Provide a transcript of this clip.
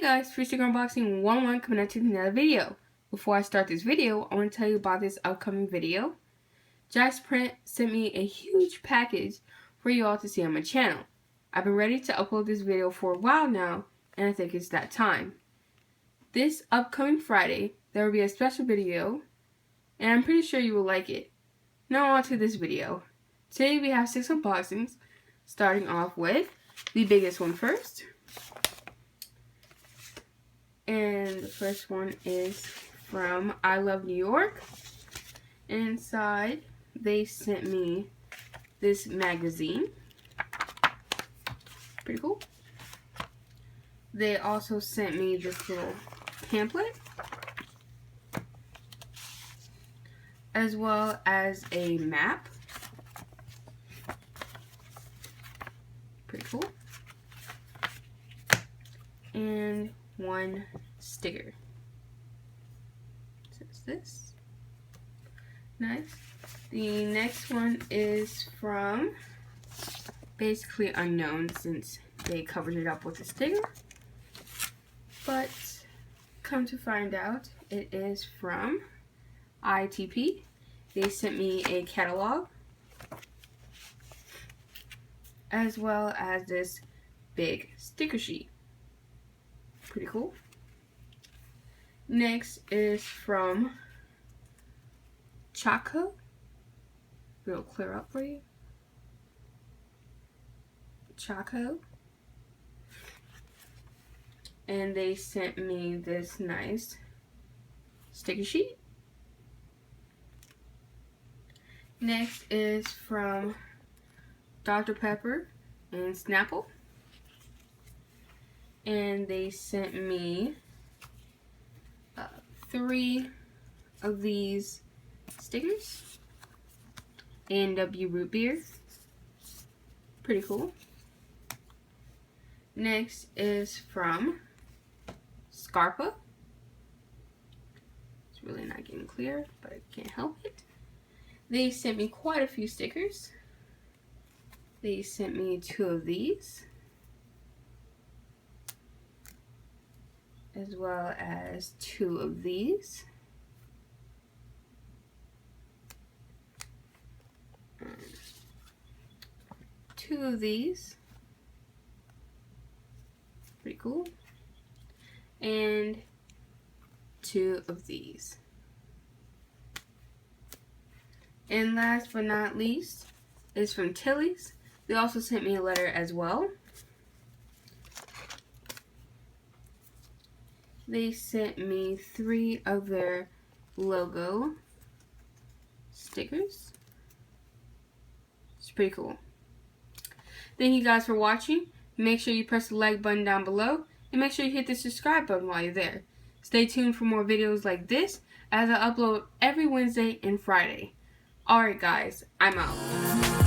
Hey guys, Free Sticker Unboxing 1-1 coming at you with another video. Before I start this video, I want to tell you about this upcoming video. Jax Print sent me a huge package for you all to see on my channel. I've been ready to upload this video for a while now, and I think it's that time. This upcoming Friday, there will be a special video, and I'm pretty sure you will like it. Now on to this video. Today we have 6 unboxings, starting off with the biggest one first. And the first one is from I Love New York. Inside, they sent me this magazine. Pretty cool. They also sent me this little pamphlet, as well as a map. Pretty cool. And one sticker. So it's this. Nice. The next one is from basically unknown since they covered it up with a sticker. But come to find out, it is from ITP. They sent me a catalog as well as this big sticker sheet. Pretty cool. Next is from Chaco. It'll clear up for you. Chaco. And they sent me this nice sticker sheet. Next is from Dr. Pepper and Snapple. And they sent me 3 of these stickers. A&W Root Beer. Pretty cool. Next is from Scarpa. It's really not getting clear, but I can't help it. They sent me quite a few stickers. They sent me 2 of these, as well as 2 of these. 2 of these. Pretty cool. And 2 of these. And last but not least is from Tilly's. They also sent me a letter as well. They sent me 3 of their logo stickers. It's pretty cool. Thank you guys for watching. Make sure you press the like button down below. And make sure you hit the subscribe button while you're there. Stay tuned for more videos like this as I upload every Wednesday and Friday. Alright guys, I'm out.